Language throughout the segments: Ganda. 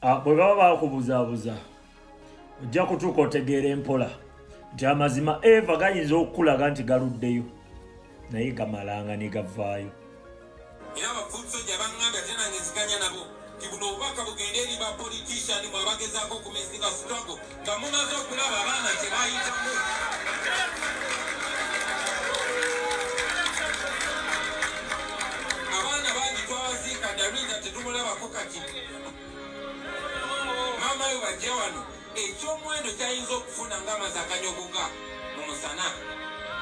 bwe baba bakubuzaabuza ojja kutuuka otegeera empola nti amazima eva gayinza okukulaga nti galuddeyo naye gamalanga ne gavaayo. Era abafuusojja baŋŋambye ate nange nziganya nabo nti buno obubaka bugende eri bapoliticiani mwabagezaako okumezinga struggle nga mumaze okulaba abaana kye bayitamu. Abaana bangi twabaziika dalwiza tetumulabako kati. Maama we bajja wano ekyomuwendo kyayinza okufuna ng'amazzi aganyogoga mu musana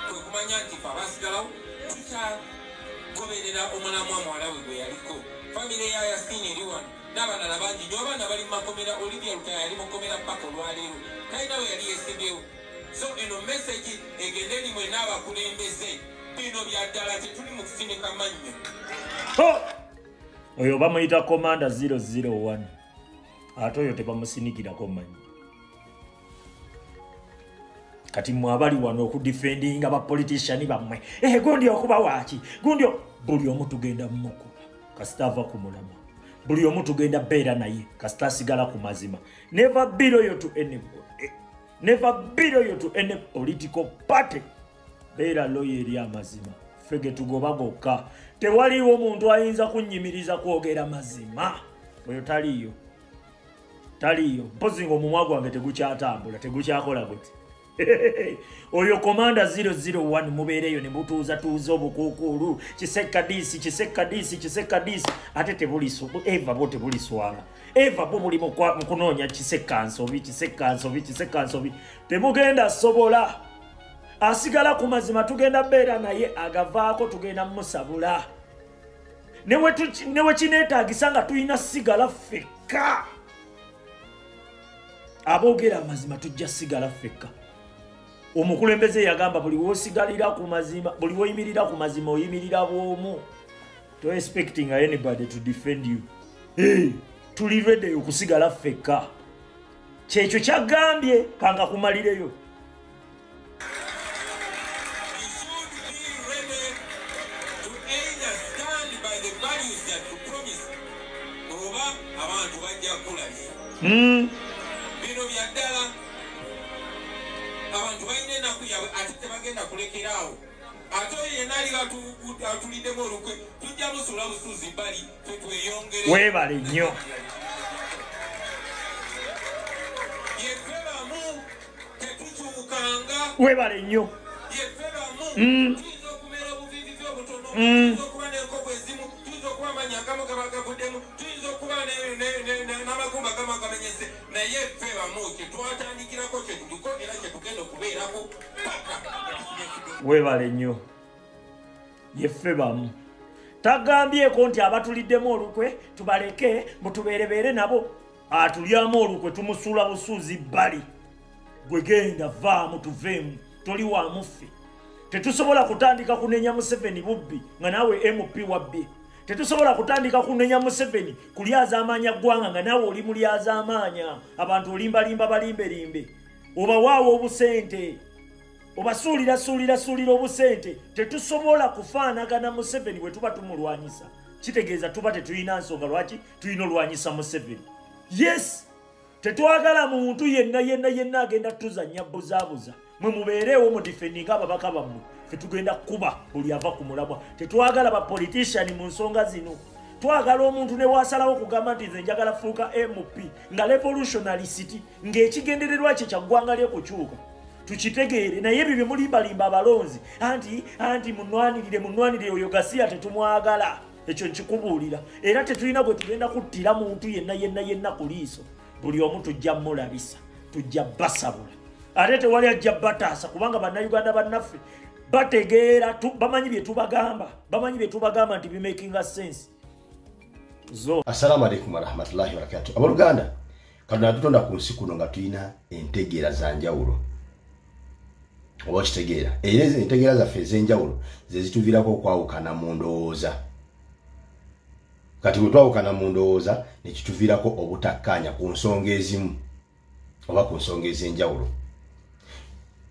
kwe kumanya nti fe abasigalawo tukyagoberera omulamwa muwala we gwe yaliko. Famire ya Yasini eri wano n'abalala bangi nyo abaana bali mu makomera. Olivia Lutaya yali mukomera paka olwaleero talina we yali yeesembyewo. So eno message egende eri mwenna abakulembeze bino bya ddala tetuli mu kusinika mannyo. Oyo bamuyita Commander 001 ate oyo tebamusinikirako mannyo. Kati mwabali wano okudifendinga bapoliticiani bammwe gundi okuba waaki gundi buli omu tugenda mmukuba kasita ava ku mulama, buli omu tugenda beera naye kasita asigala ku mazima. Never be loyal to anybody, never be loyal to any political party. Beera loyal eri amazima. Fege tugoba gokka, tewaliwo omuntu ayinza kunnyimiriza kwogera mazima. Oyo taliyo mpozi ng'omumwa gwange tegukyatambula tegukyakola gute. Oyo Commander 001 mubeereyo ne mutuuza obukuukulu kiseka disi ate tebuliso eva bo tebuliswala eva bo buli mu kunoonya kiseka nsobi temugenda sobola. Asigala ku mazima tugenda beera naye agavaako tugenda musabula newe kineetaagisa nga tulina sigala fekka. Aboogera amazima tujja sigala fekka. Omukulembeze yagamba buli wosigalira ku mazima, buli woyimirira ku mazima oyimirira bwomu. To expecting anybody to defend you. Tuli ready okusigala fekka. Kyekyo kyagambye kanga kumalireyo. Bino bya ddala abantu balina ennaku yaabwe ate tebagenda kulekeraawo. Ate oyo yenna aliga atuliddemu olukwe tujja musula busuzi bali tweyongere. Weebale nnyo. Yeffe bamu tetukyukanga. Weebale nnyo. Yeffe bamu tuyinza okumera obuviivivi obutono, tuyinza okuba n'enkoko ezimu, tuyinza okuba amanya agamu gaba gavuddemu, tuyinza okuba n'amagumba gamu agamenyese, naye ffe bamu kye twatandikirako kye tuliko era kye tugenda okubeerako paka. Weebale nnyo. Yeffe bamu. Tagambyeko nti abatuliddemu olukwe tubaleke mutubeerebeere nabo. Atulyamu olukwe tumusuula busuuzi bbali. Gwe genda vaamu tuveemu toli wa muffe. Tetusobola kutandika kunenya Museveni bubbi nga naawe MP wabbi. Tetusobola kutandika kunenya Museveni kulyaza amaanya ggwanga nga naawe oli mulyaza amaanya. Abantu olimbalimba balimberimbe. Oba waawo obusente. Obasuulira obusente. Tetusobola kufaanagana Museveni bwe tuba tumulwanyisa. Kitegeeza tuba tetulina nsonga lwaki tulina olwanyisa Museveni. Yes! Tetwagala muntu yenna agenda tuzannya buzaabuza. Mwe mubeereewo mu defendinga ababaka bammwe. Ffe tugenda kuba buli ava ku mulamwa. Tetwagala bapoliticiani mu nsonga zino. Twagala omuntu ne wasalawo kugamba nti nze njagala fuuka MP nga revolutionalist ng'ekigendererwa kye kya ggwanga ly'ekukyuka. Tukitegeere naye ebyo bye mulimbalimba abalonzi anti munwanirire oyo Gasiya tetumwagala. Ekyo nkikubuulira. Era tetulina gwe tugenda kuttira muntu yenna ku liiso. Buli omu tujja mulabisa, tujja basabula. Ate tewali ajja bataasa kubanga bannayuganda bannaffe bategeera bamanyi bye tubagamba nti bimakinga sense. Assalamu alaikum warahmatullahi wabarakatuh. Abaluganda kaduna tutonda ku nsi kuno nga tulina entegeera za njawulo. Oba kitegeera era entegeera zaffe ez'enjawulo ze zituviirako okwawukana mu ndowooza. Kati bwe twawukana mu ndowooza ne kituviirako obutakkaanya ku nsonga ezimu oba ku nsonga ez'enjawulo.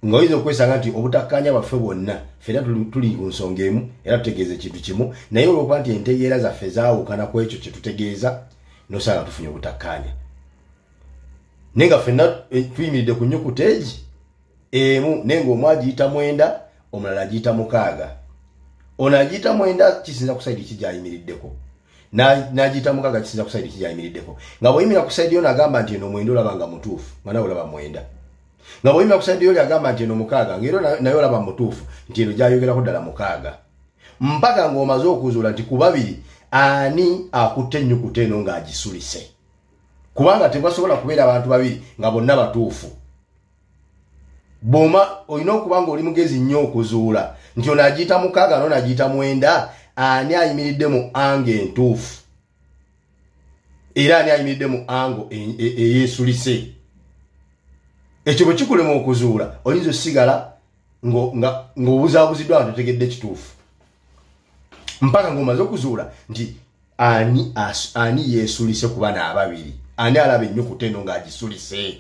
Ng'oyinza okwesanga nti obutakkaanya bwaffe bwonna ffenna tuli ku nsonga emu era tutegeeza ekintu kimu, naye olw'okuba nti entegeera zaffe zaawukana ku ekyo kye tutegeeza n'osanga tufunye obutakkaanya. nenga fenna tuyimiridde ku nnyukuteegi emu nenga omw agiyita 9 omulala agiyita 6 ono agiyita 9 kisinza ku saidi kijayimiriddeko n'agiyita 6 kisinza ku saidi kijayimiriddeko nga bw'oyimira ku saidi yo n'agamba nti eno 9 olaba nga mutuufu nga nawe olaba 9 nga bw'oyimira ku saidi yo agamba nti eno 6 ng'ero naye olaba mutuufu nti eno gyayogerako ddala 6 mpaka ng'omaze okuzuula nti ku babiri ani akutte ennyukuta eno ng'agisulise kubanga tebasobola kubeera abantu babiri nga bonna batuufu boma olina okuba nga oli mugezi nnyo okuzuula nti ono agiyita 6 n'ono agiyita 9 ani ayimiridde mu ango entuufu era ani ayimiridde mu ango eyeesulise ekyo bwe kikulema okuzuula oyinza osigala ng'obuzaabuziddwa nga totegedde kituufu mpaka ng'omaze okuzuula nti ani yeesulise ku bana ababiri ani alaba ennyukuta eno ng'agisulise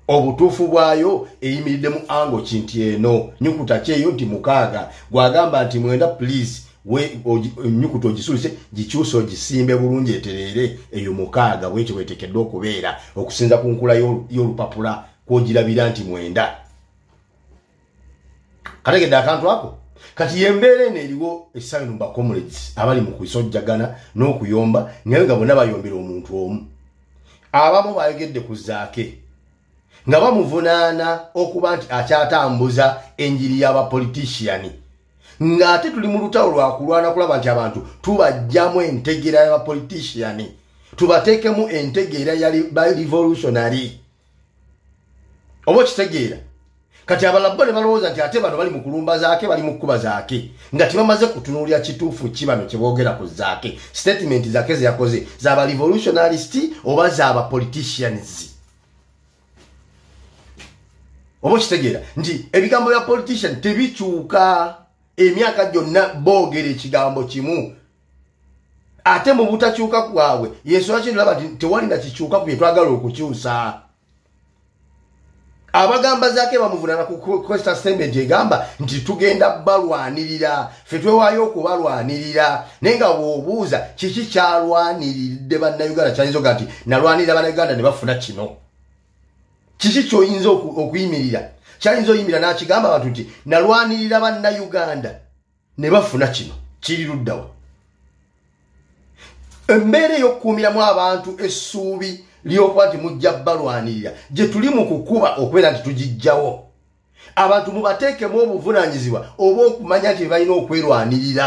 obutuufu bwayo eyimiridde mu ango kinti eno nyukuta kyeyo nti 6 gwagamba nti 9 please ennyukuta ogisulise gikyuse ogisimbe bulungi eterere eyo 6 bwekyo bwetekeddwa okubeera okusinza ku nkula y'olupapula kwogirabira nti 9 kategedde akantu ako kati yembeera eno eriwo essaayo numba comrades abali mu kwisojjagana n'okuyomba naye nga bonna bayombera omuntu omu abamu bayogedde ku zaake nga bamuvunaana okuba nti akyatambuza enjiri y'abapoliticiani ng'ate tuli mu lutalo lwa kulwana kulaba nti abantu tubajjamu entegeera y'abapoliticiani tubateekemu entegeera ya revolutionary oba kitegeera kati abalabba ne balowooza nti ate bano bali mu kulumba zaake bali mu kkuba zaake nga tebamaze kutunuulira kituufu ki bano kye boogera ku zaake statement zaake ze yakoze z'aba revolutionalist oba z'abapoliticians oba kitegeera nti ebigambo bya politician tebikyuka emyaka gyonna boogera ekigambo kimu ate mu butakyuka kwabwe yesu akiraba nti tewali na kikyuka ku bye twagala okukyusa abagamba zaake bamuvunaana ku kwesta statement egamba nti tugenda balwanirira ffe twewaayo okubalwanirira naye nga bw'obuuza kiki kyalwaniridde bannayuganda kyayinza oga nti nalwanirira bannayuganda ne bafuna kino kiki kyoyinza okuyimirira kyayinza oyimirira n'akigamba abantu nti nalwanirira bannayuganda ne bafuna kino kiri luddawa embeera ey'okukuumiramu abantu essuubi lyokuba nti mujja balwanirira gye tuli mu kukuba okubeera nti tugijjawo abantu mubateekemu obuvunaanyizibwa oba okumanya nti balina okwerwanirira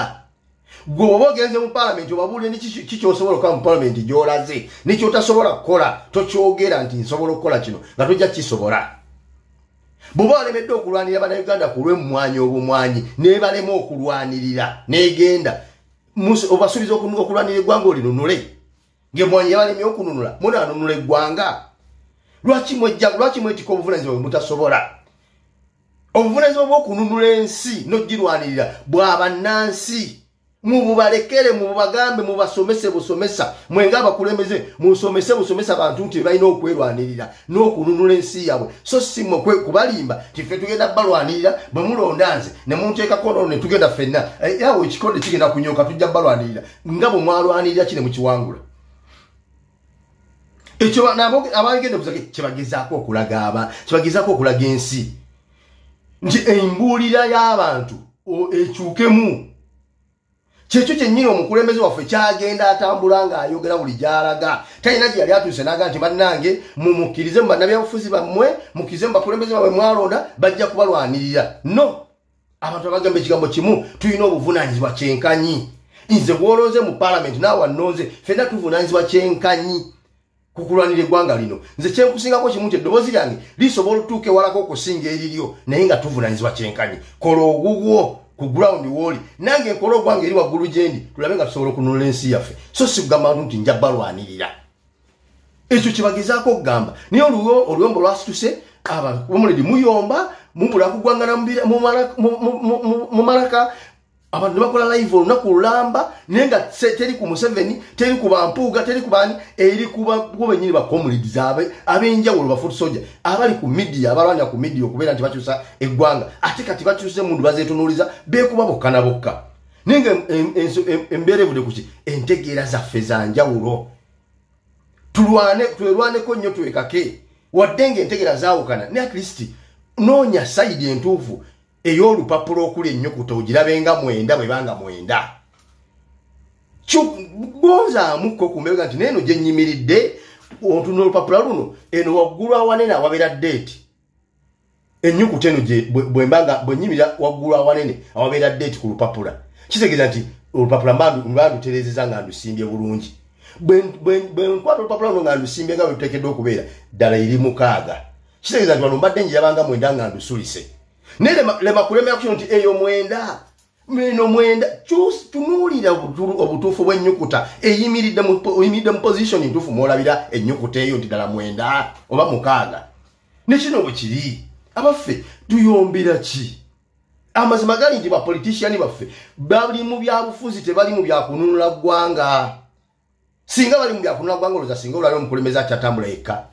gwe oba ogenze mu paalamenti obabuulire ni kiki kyosobola okukola mu paalamenti gy'olaze nikyotasobola kukola tokyogera nti nsobola okukola kino nga tojja kisobola bw'oba walemedde okulwanirira bannayuganda ku lw'emmwanyi obumwanyi neebalema okulwanirira neegenda obasuubiza okulwanirira eggwanga olinunule ng'emmwanyi yabalemye okununula munaanunula eggwanga lwaki mwetika obuvunaanyizibwa bwe mutasobola obuvunaanyizibwa bw'okununula ensi n'ogirwanirira bw'abannansi mububalekere mubagambe mubasomese busomesa mwenga abakulembeze musomese busomesa abantu nti balina okwerwanirira n'okununula ensi yaabwe so si mmwe kubalimba tife tugenda balwanirira bwe mulonda nze ne munteekako nono ne tugenda ffenna awo ekikonde kigenda kunyooka tujja balwanirira nga bwe mwalwanirira kine mukiwangula ekyo abagenda kuzake kyebagezaako okulaga ensi nti embuulira y'abantu ekyukemu kyekyo kyennyini omukulembeze waffe kyagenda atambula ng'ayogera buli gy'alaga talina gye yali atuuse n'aga nti bannange mumukkirize mu bannabyabufuzi bammwe mukkirize mu bakulembeze bammwe mwalonda bajja kubalwanirira no abantu abagamba ekigambo kimu tulina obuvunaanyizibwa kyenkanyi nze bw'olonze mu paalamenti naawe annonze ffenna tuvunaanyizibwa kyenkanyi kukulwanira eggwanga lino nze kyenkusingako kimu nti eddoboozi lyange lisobola otuuka ewalako okusinga eriryo naye nga tuvunaanyizibwa kyenkanyi kola ogugwo ku ground wall nange nkola ogwange eri waggulu gyendi tulabe nga tusobola okununula ensi yaffe so si kugamba abantu nti nja balwanirira ekyo kyebagezaako okugamba naye oluyombo lwasituse abamuledi muyomba mubula kugwangana mu malaka abantu ne bakola live olunaku lulamba naye nga teri ku Museveni teri ku Bampuuga teri ku bani eri kuba bennyini bakomulidi ab'enjawulo bafutu soja abali ku media abalwanya ku media okubeera nti bakyusa eggwanga ate kati bakyuse mundu bazeetunuuliza beekuba bokka na bokka naye nga embeera evudde ku ki entegeera zaffe za njawulo twerwaneko nnyo twekake wadde entegera zaawukana ne at least noonya sayidi entuufu ey'olupapula okuli ennyukuta ogirabenga 9 bwebanga 9 bonzaamukko kumbeega nti neeno gye nnyimiridde ontuna olupapula luno eno waggulu awanene awabeera date ennyukuta eno bwe nnyimira waggulu awanene awabeera date ku lupapula kitegeeza nti olupapula mbandutereezeza nga ndusimbye bulungi bwe nkwata olupapula luno nga ndusimbye nga bwe luteekeddwa okubeera ddala eri 6 kitegeeza nti wano mbadde njirabanga 9 nga ndusulise naye lema kulemera kukino nti eyo 9 meno 9 tunuulira obutuufu bw'ennyukuta eyimiridde mu position ntuufu mwolabira ennyukuta eyo nti ddala 9 oba 6 ne kino bwe kiri abaffe tuyombera ki amazima gali nti bapoliticiani baffe bali mu byabufuzi tebali mu byakununula ggwanga singa bali mu byakununula ggwanga olowooza singa olwali omukulembeze akyatambula yekka